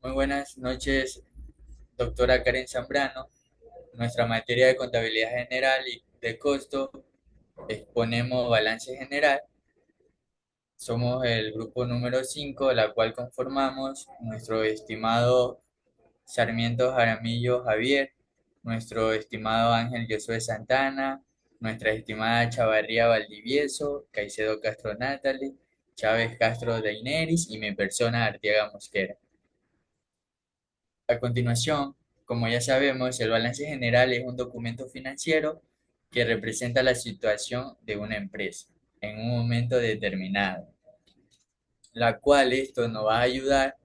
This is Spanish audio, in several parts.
Muy buenas noches, doctora Karen Zambrano. Nuestra materia de contabilidad general y de costo exponemos balance general. Somos el grupo número 5, la cual conformamos nuestro estimado Sarmiento Jaramillo Javier, nuestro estimado Ángel Josué Santana, nuestra estimada Chavarría Valdivieso, Caicedo Castro Natalie, Chávez Castro Daineris y mi persona Arteaga Mosquera. A continuación, como ya sabemos, el balance general es un documento financiero que representa la situación de una empresa en un momento determinado, la cual esto nos va a ayudar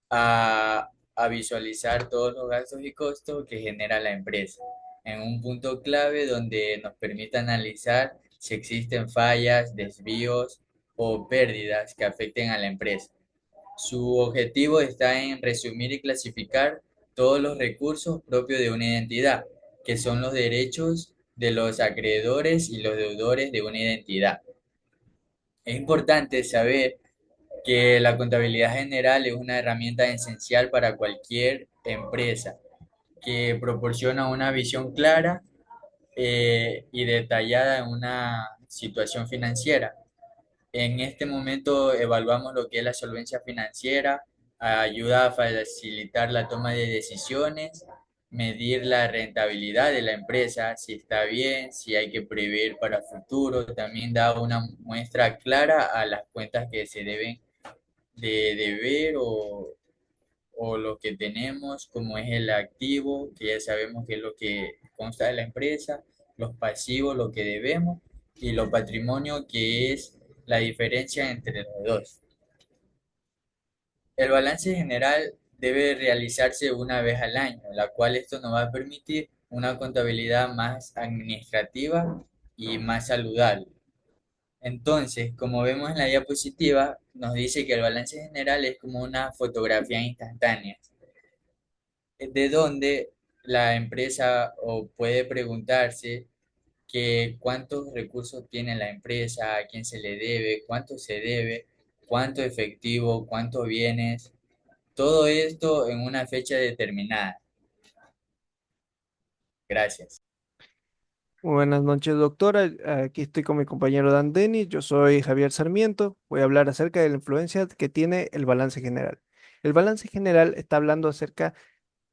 a visualizar todos los gastos y costos que genera la empresa en un punto clave donde nos permite analizar si existen fallas, desvíos o pérdidas que afecten a la empresa. Su objetivo está en resumir y clasificar todos los recursos propios de una identidad, que son los derechos de los acreedores y los deudores de una identidad. Es importante saber que la contabilidad general es una herramienta esencial para cualquier empresa que proporciona una visión clara y detallada en una situación financiera. En este momento evaluamos lo que es la solvencia financiera, ayuda a facilitar la toma de decisiones, medir la rentabilidad de la empresa, si está bien, si hay que prever para futuro. También da una muestra clara a las cuentas que se deben de deber o lo que tenemos, como es el activo, que ya sabemos que es lo que consta de la empresa, los pasivos, lo que debemos, y lo patrimonio, que es la diferencia entre los dos. El balance general debe realizarse una vez al año, la cual esto nos va a permitir una contabilidad más administrativa y más saludable. Entonces, como vemos en la diapositiva, nos dice que el balance general es como una fotografía instantánea de donde la empresa o puede preguntarse que cuántos recursos tiene la empresa, a quién se le debe, cuánto se debe, cuánto efectivo, cuántos bienes, todo esto en una fecha determinada. Gracias. Buenas noches, doctora. Aquí estoy con mi compañero Dan Denis. Yo soy Javier Sarmiento. Voy a hablar acerca de la influencia que tiene el balance general. El balance general está hablando acerca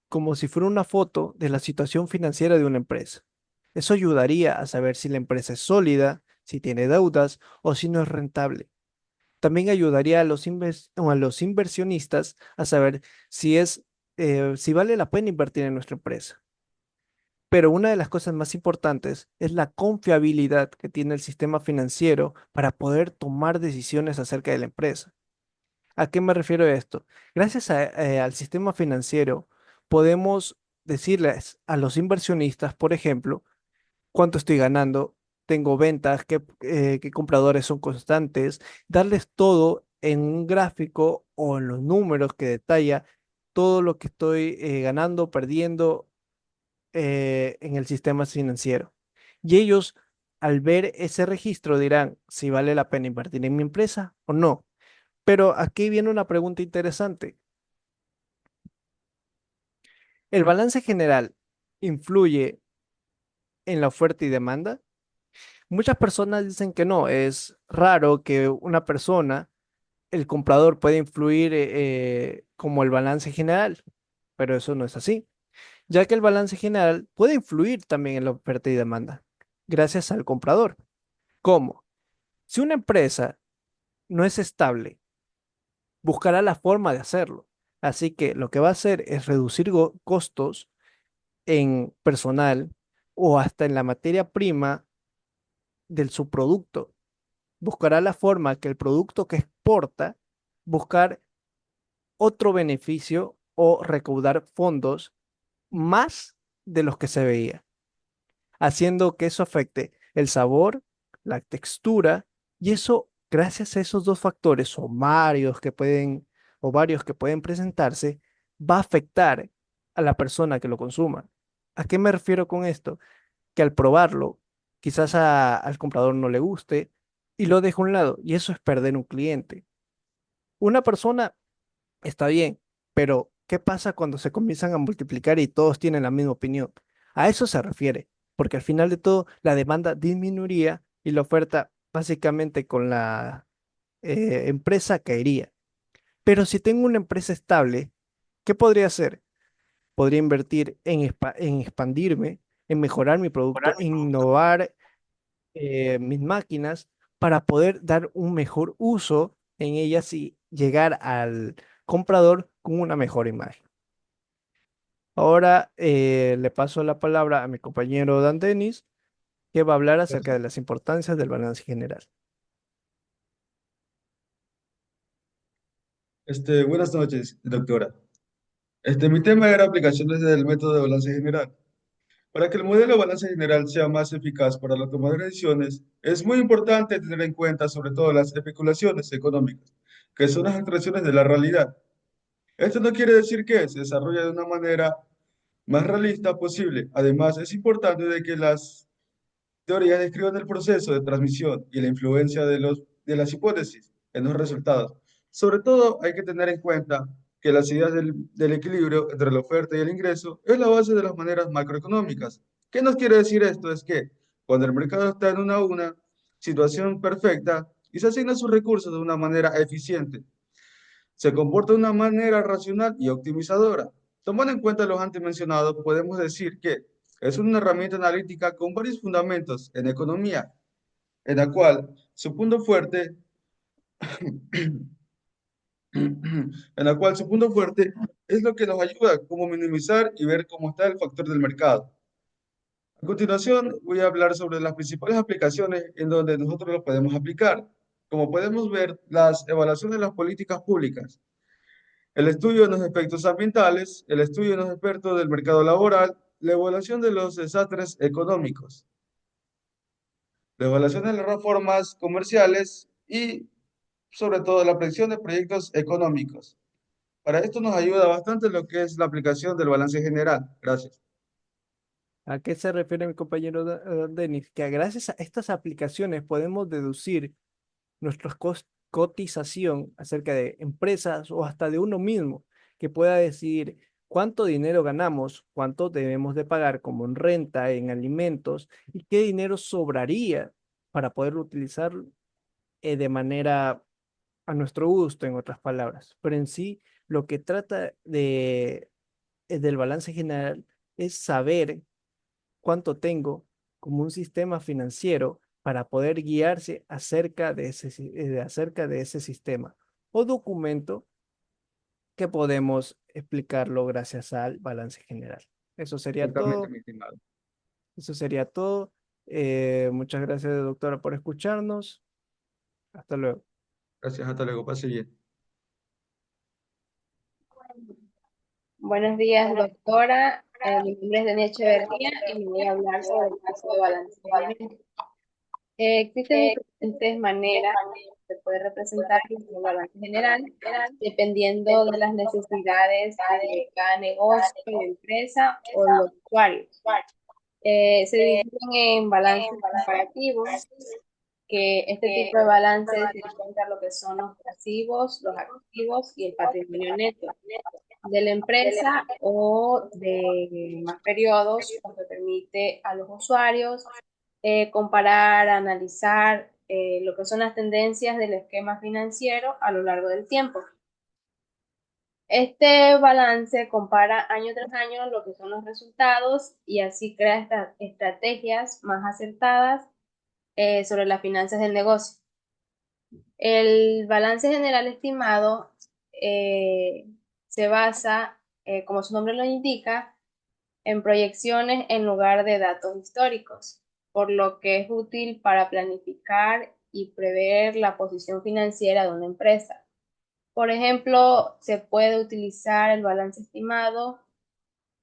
como si fuera una foto de la situación financiera de una empresa. Eso ayudaría a saber si la empresa es sólida, si tiene deudas o si no es rentable. También ayudaría a o a los inversionistas a saber si vale la pena invertir en nuestra empresa. Pero una de las cosas más importantes es la confiabilidad que tiene el sistema financiero para poder tomar decisiones acerca de la empresa. ¿A qué me refiero a esto? Al sistema financiero podemos decirles a los inversionistas, por ejemplo, cuánto estoy ganando, tengo ventas, qué compradores son constantes, darles todo en un gráfico o en los números que detalla todo lo que estoy ganando, perdiendo en el sistema financiero. Y ellos, al ver ese registro, dirán si vale la pena invertir en mi empresa o no. Pero aquí viene una pregunta interesante. ¿El balance general influye en la oferta y demanda? Muchas personas dicen que no, es raro que una persona, el comprador, pueda influir como el balance general, pero eso no es así, ya que el balance general puede influir también en la oferta y demanda, gracias al comprador. ¿Cómo? Si una empresa no es estable, buscará la forma de hacerlo. Así que lo que va a hacer es reducir costos en personal o hasta en la materia prima del subproducto. Buscará la forma que el producto que exporta, buscar otro beneficio o recaudar fondos más de los que se veía, haciendo que eso afecte el sabor, la textura, y eso, gracias a esos dos factores o varios que pueden presentarse, va a afectar a la persona que lo consuma. ¿A qué me refiero con esto? Que al probarlo, quizás al comprador no le guste y lo deja a un lado, y eso es perder un cliente. Una persona está bien, Pero, ¿qué pasa cuando se comienzan a multiplicar y todos tienen la misma opinión? A eso se refiere, porque al final de todo la demanda disminuiría y la oferta básicamente con la empresa caería. Pero si tengo una empresa estable, ¿qué podría hacer? Podría invertir en expandirme, en mejorar mi producto, en innovar mis máquinas para poder dar un mejor uso en ellas y llegar al comprador con una mejor imagen. Ahora le paso la palabra a mi compañero Dan Denis, que va a hablar acerca de las importancias del balance general. Buenas noches, doctora. Mi tema era aplicaciones del método de balance general. Para que el modelo de balance general sea más eficaz para la toma de decisiones, es muy importante tener en cuenta sobre todo las especulaciones económicas, que son las extracciones de la realidad. Esto no quiere decir que se desarrolle de una manera más realista posible. Además, es importante de que las teorías describen el proceso de transmisión y la influencia de las hipótesis en los resultados. Sobre todo, hay que tener en cuenta que las ideas del equilibrio entre la oferta y el ingreso es la base de las maneras macroeconómicas. ¿Qué nos quiere decir esto? Es que cuando el mercado está en una situación perfecta y se asignan sus recursos de una manera eficiente, se comporta de una manera racional y optimizadora. Tomando en cuenta los antes mencionados, podemos decir que es una herramienta analítica con varios fundamentos en economía, en la cual su punto fuerte, es lo que nos ayuda como minimizar y ver cómo está el factor del mercado. A continuación, voy a hablar sobre las principales aplicaciones en donde nosotros lo podemos aplicar. Como podemos ver, las evaluaciones de las políticas públicas, el estudio de los efectos ambientales, el estudio de los expertos del mercado laboral, la evaluación de los desastres económicos, la evaluación de las reformas comerciales y, sobre todo, la predicción de proyectos económicos. Para esto nos ayuda bastante lo que es la aplicación del balance general. Gracias. ¿A qué se refiere mi compañero Denis? Que gracias a estas aplicaciones podemos deducir nuestra cotización acerca de empresas o hasta de uno mismo, que pueda decidir cuánto dinero ganamos, cuánto debemos de pagar como en renta, en alimentos y qué dinero sobraría para poder utilizar de manera a nuestro gusto, en otras palabras. Pero en sí, lo que trata del balance general es saber cuánto tengo como un sistema financiero para poder guiarse acerca de ese sistema o documento que podemos explicarlo gracias al balance general. Eso sería Exactamente, todo. mi estimado. Eso sería todo. Muchas gracias, doctora, por escucharnos. Hasta luego. Gracias, hasta luego. Pase bien. Buenos días, doctora. Mi nombre es Daniela Echeverría y me voy a hablar sobre el caso de balance general. Existen diferentes maneras que se puede representar el balance general dependiendo de las necesidades de cada negocio, empresa o los usuarios. Se dividen en balances comparativos, que este tipo de balances se cuenta lo que son los pasivos, los activos y el patrimonio neto de la empresa o de más periodos, lo que permite a los usuarios comparar, analizar lo que son las tendencias del esquema financiero a lo largo del tiempo. Este balance compara año tras año lo que son los resultados y así crea estas estrategias más acertadas sobre las finanzas del negocio. El balance general estimado eh, se basa, como su nombre lo indica, en proyecciones en lugar de datos históricos, por lo que es útil para planificar y prever la posición financiera de una empresa. Por ejemplo, se puede utilizar el balance estimado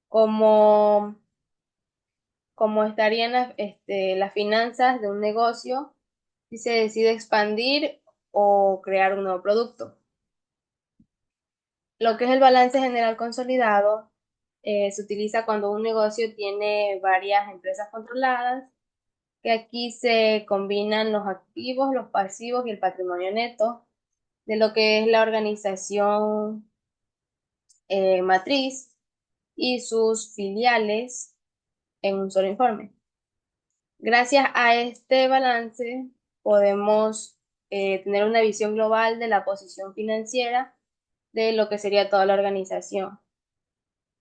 como, como estarían las finanzas de un negocio si se decide expandir o crear un nuevo producto. Lo que es el balance general consolidado se utiliza cuando un negocio tiene varias empresas controladas, que aquí se combinan los activos, los pasivos y el patrimonio neto de lo que es la organización matriz y sus filiales en un solo informe. Gracias a este balance podemos tener una visión global de la posición financiera de lo que sería toda la organización.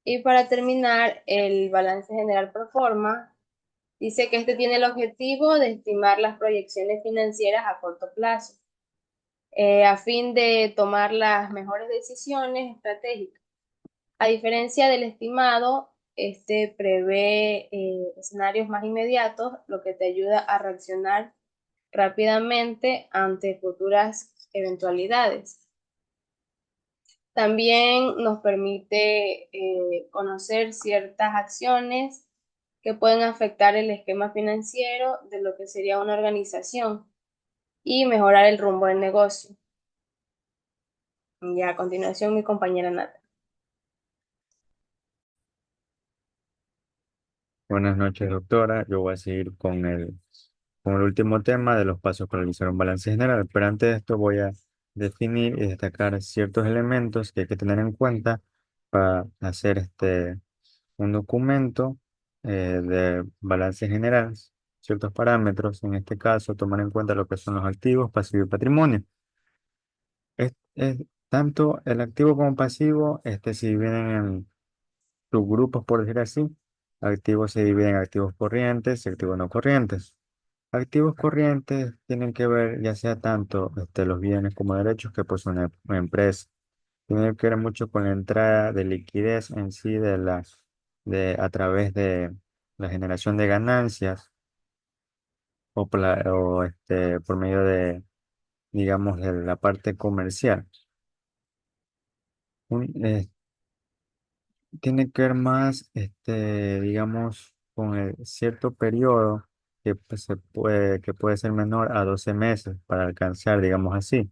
Y para terminar, el balance general pro forma dice que este tiene el objetivo de estimar las proyecciones financieras a corto plazo, a fin de tomar las mejores decisiones estratégicas. A diferencia del estimado, este prevé escenarios más inmediatos, lo que te ayuda a reaccionar rápidamente ante futuras eventualidades. También nos permite conocer ciertas acciones que pueden afectar el esquema financiero de lo que sería una organización y mejorar el rumbo del negocio. Y a continuación, mi compañera Nata. Buenas noches, doctora. Yo voy a seguir con el último tema de los pasos para realizar un balance general, pero antes de esto voy a definir y destacar ciertos elementos que hay que tener en cuenta para hacer un documento de balance general, ciertos parámetros, en este caso tomar en cuenta lo que son los activos, pasivos y patrimonio. Tanto el activo como pasivo se dividen en subgrupos, por decir así. Activos se dividen en activos corrientes y activos no corrientes. Activos corrientes tienen que ver ya sea tanto los bienes como derechos que posee una empresa. Tiene que ver mucho con la entrada de liquidez en sí a través de la generación de ganancias por medio de, digamos, de la parte comercial. Un, Tiene que ver más, digamos, con el cierto periodo que puede ser menor a 12 meses para alcanzar, digamos así.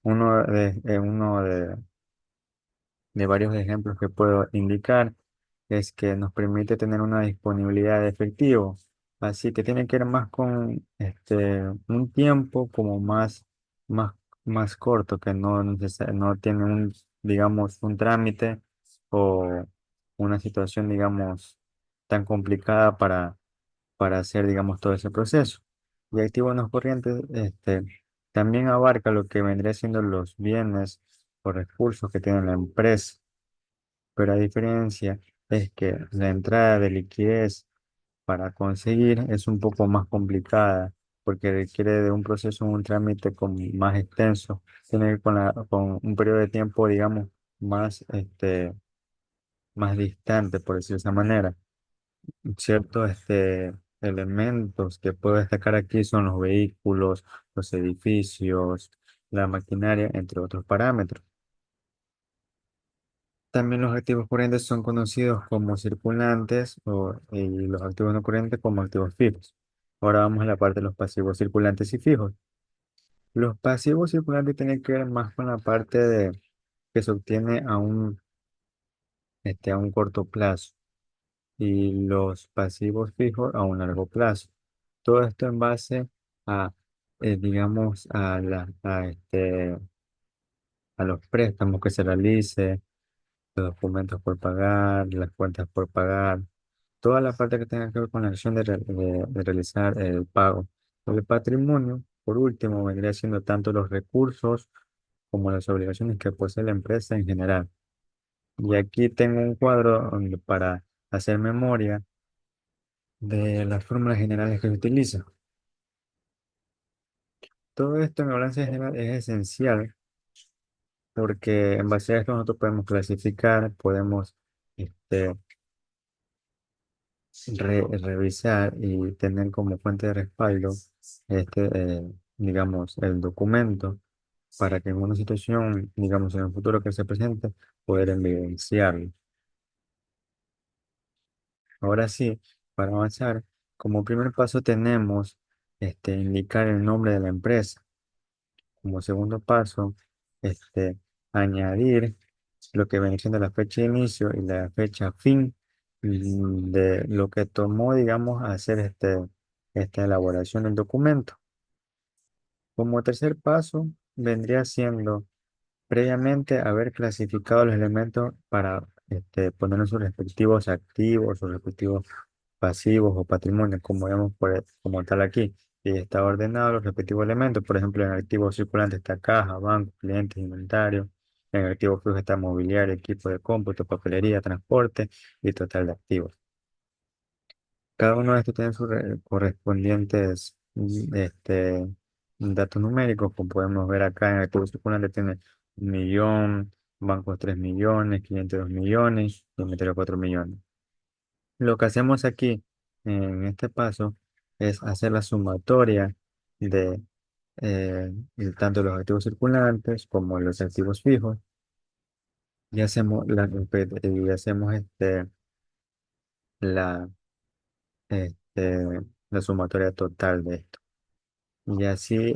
Uno de varios ejemplos que puedo indicar es que nos permite tener una disponibilidad de efectivo. Así que tiene que ver más con un tiempo como más, más corto, que no tiene digamos, un trámite o una situación, digamos, tan complicada para hacer, digamos, todo ese proceso. Y activos no corrientes, también abarca lo que vendría siendo los bienes o recursos que tiene la empresa, pero a diferencia es que la entrada de liquidez para conseguir es un poco más complicada porque requiere de un proceso, un trámite más extenso, tiene que ver con un periodo de tiempo, digamos, más, más distante, por decirlo de esa manera. Ciertos elementos que puedo destacar aquí son los vehículos, los edificios, la maquinaria, entre otros parámetros. También los activos corrientes son conocidos como circulantes y los activos no corrientes como activos fijos. Ahora vamos a la parte de los pasivos circulantes y fijos. Los pasivos circulantes tienen que ver más con la parte de que se obtiene a un corto plazo y los pasivos fijos a un largo plazo. Todo esto en base a, digamos, a los préstamos que se realice, los documentos por pagar, las cuentas por pagar, toda la parte que tenga que ver con la acción de realizar el pago. El patrimonio, por último, vendría siendo tanto los recursos como las obligaciones que posee la empresa en general. Y aquí tengo un cuadro para hacer memoria de las fórmulas generales que se utilizan. Todo esto en el balance general es esencial porque en base a esto nosotros podemos clasificar, podemos este, revisar y tener como fuente de respaldo, digamos, el documento para que en una situación, digamos, en el futuro que se presente, poder evidenciarlo. Ahora sí, para avanzar, como primer paso tenemos indicar el nombre de la empresa. Como segundo paso, este, añadir lo que viene siendo la fecha de inicio y la fecha fin de lo que tomó, digamos, hacer esta elaboración del documento. Como tercer paso, vendría siendo previamente haber clasificado los elementos para poner en sus respectivos activos, sus respectivos pasivos o patrimonio, como vemos como tal aquí. Y está ordenado los respectivos elementos. Por ejemplo, en el activo circulante está caja, banco, clientes, inventario. En el activo fijo está mobiliario, equipo de cómputo, papelería, transporte y total de activos. Cada uno de estos tiene sus correspondientes datos numéricos, como podemos ver acá en el activo circulante tiene 1 millón, bancos 3 millones, clientes 2 millones, y inventario 4 millones. Lo que hacemos aquí en este paso es hacer la sumatoria de tanto los activos circulantes como los activos fijos y hacemos la, este, la sumatoria total de esto. Y así,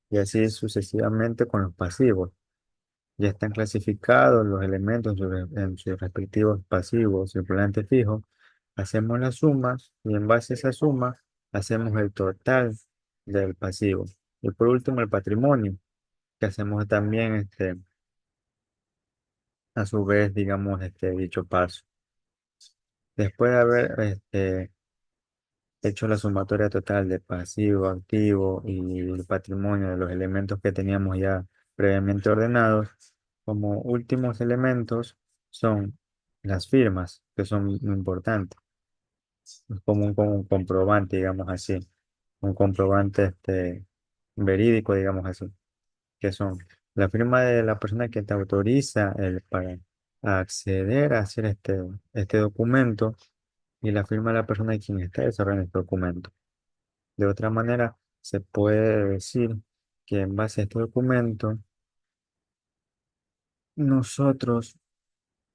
y así sucesivamente con los pasivos. Ya están clasificados los elementos en sus respectivos pasivos circulantes fijos. Hacemos las sumas y en base a esa suma hacemos el total del pasivo. Y por último el patrimonio, que hacemos también a su vez, digamos, dicho paso. Después de haber hecho la sumatoria total de pasivo, activo y el patrimonio de los elementos que teníamos ya previamente ordenados, como últimos elementos son las firmas, que son muy importantes. Es como un comprobante, digamos así, un comprobante verídico, digamos así, que son la firma de la persona que te autoriza para acceder a hacer este documento y la firma de la persona de quien está desarrollando este documento. De otra manera, se puede decir que en base a este documento, nosotros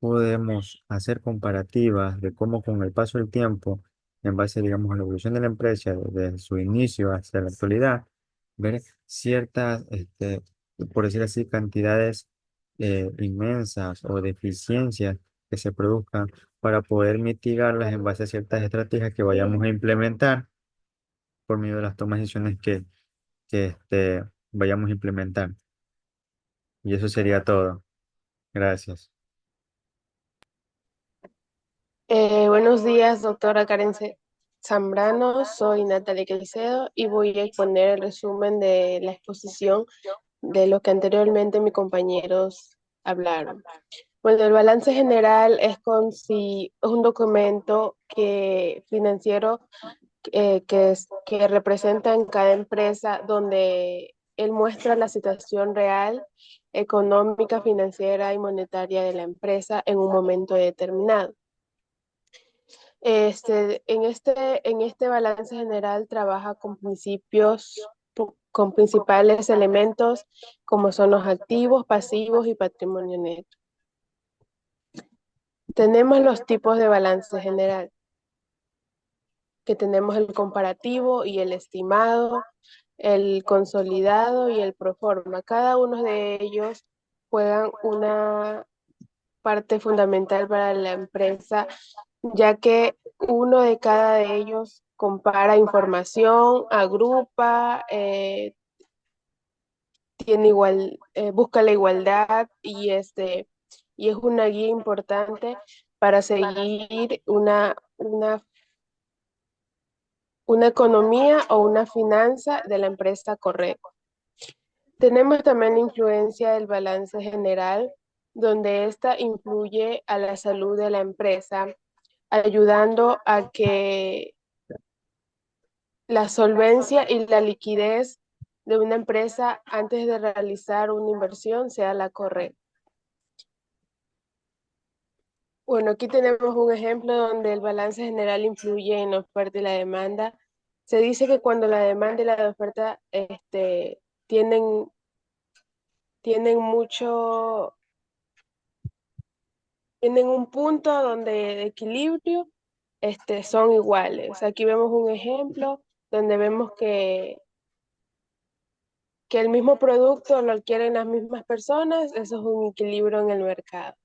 podemos hacer comparativas de cómo con el paso del tiempo, en base, digamos, a la evolución de la empresa desde su inicio hasta la actualidad, ver ciertas, por decir así, cantidades inmensas o deficiencias que se produzcan para poder mitigarlas en base a ciertas estrategias que vayamos a implementar por medio de las tomas de decisiones que vayamos a implementar. Y eso sería todo. Gracias. Buenos días, doctora Zambrano. Soy Natalia Caicedo y voy a exponer el resumen de la exposición de lo que anteriormente mis compañeros hablaron. Bueno, el balance general es un documento financiero que representa en cada empresa donde él muestra la situación real, económica, financiera y monetaria de la empresa en un momento determinado. En este balance general trabaja con con principales elementos como son los activos, pasivos y patrimonio neto. Tenemos los tipos de balance general, que tenemos el comparativo y el estimado, el consolidado y el proforma. Cada uno de ellos juegan una parte fundamental para la empresa, ya que uno de cada de ellos compara información, agrupa, busca la igualdad y es una guía importante para seguir una economía o una finanza de la empresa correcta. Tenemos también la influencia del balance general, donde esta influye a la salud de la empresa, ayudando a que la solvencia y la liquidez de una empresa antes de realizar una inversión sea la correcta. Bueno, aquí tenemos un ejemplo donde el balance general influye en la oferta y la demanda. Se dice que cuando la demanda y la oferta tienen, tienen tienen un punto donde de equilibrio son iguales. Aquí vemos un ejemplo donde vemos que el mismo producto lo adquieren las mismas personas, eso es un equilibrio en el mercado.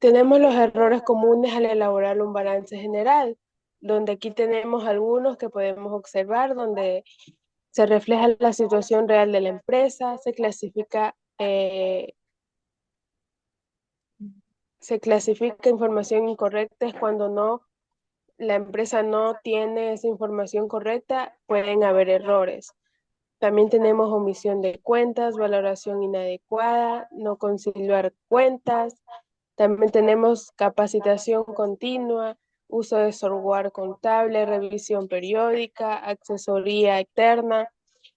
Tenemos los errores comunes al elaborar un balance general, donde aquí tenemos algunos que podemos observar, donde Se refleja la situación real de la empresa, se clasifica información incorrecta es cuando la empresa no tiene esa información correcta, pueden haber errores. También tenemos omisión de cuentas, valoración inadecuada, no conciliar cuentas. También tenemos capacitación continua, uso de software contable, revisión periódica, asesoría externa.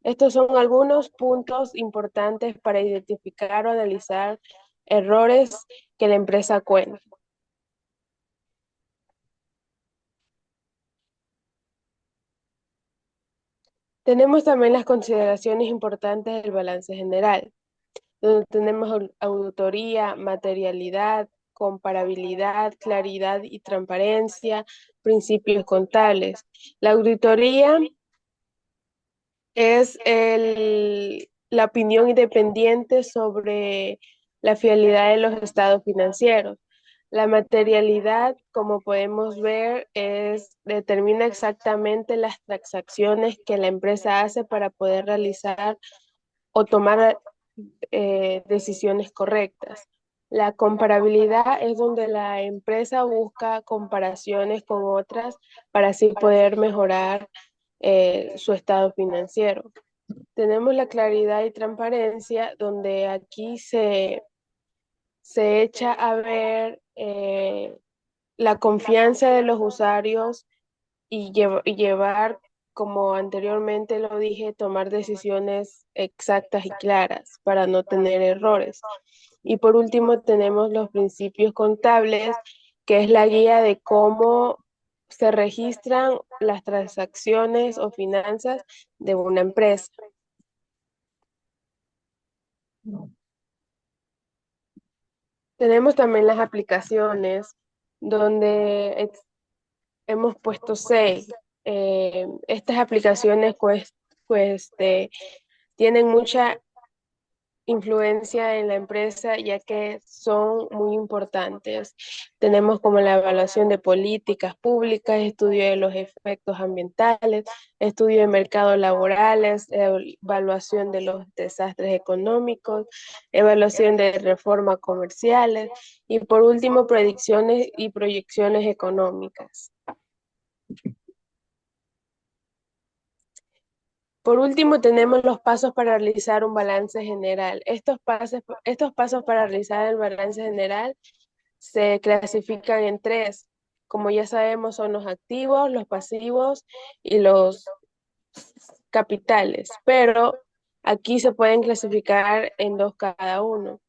Estos son algunos puntos importantes para identificar o analizar errores que la empresa cuenta. Tenemos también las consideraciones importantes del balance general, donde tenemos auditoría, materialidad, comparabilidad, claridad y transparencia, principios contables. La auditoría es la opinión independiente sobre la fiabilidad de los estados financieros. La materialidad, como podemos ver, determina exactamente las transacciones que la empresa hace para poder realizar o tomar decisiones correctas. La comparabilidad es donde la empresa busca comparaciones con otras para así poder mejorar su estado financiero. Tenemos la claridad y transparencia, donde aquí se echa a ver la confianza de los usuarios y llevar, como anteriormente lo dije, tomar decisiones exactas y claras para no tener errores. Y por último tenemos los principios contables, que es la guía de cómo se registran las transacciones o finanzas de una empresa. Tenemos también las aplicaciones donde hemos puesto 6. Estas aplicaciones tienen mucha influencia en la empresa, ya que son muy importantes. Tenemos como la evaluación de políticas públicas, estudio de los efectos ambientales, estudio de mercados laborales, evaluación de los desastres económicos, evaluación de reformas comerciales y por último predicciones y proyecciones económicas. Por último, tenemos los pasos para realizar un balance general. Estos pasos para realizar el balance general se clasifican en 3. Como ya sabemos, son los activos, los pasivos y los capitales, pero aquí se pueden clasificar en 2 cada uno.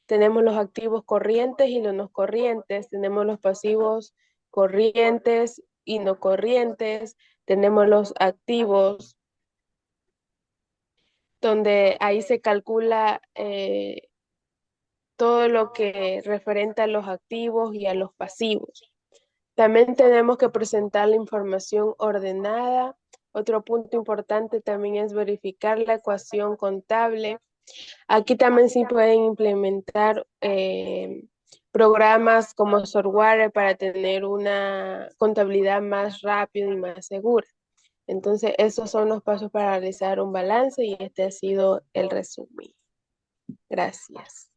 Tenemos los activos corrientes y los no corrientes, tenemos los pasivos corrientes y no corrientes, tenemos los activos donde ahí se calcula todo lo que referente a los activos y a los pasivos. También tenemos que presentar la información ordenada. Otro punto importante también es verificar la ecuación contable. Aquí también sí pueden implementar programas como software para tener una contabilidad más rápida y más segura. Entonces, esos son los pasos para realizar un balance y este ha sido el resumen. Gracias.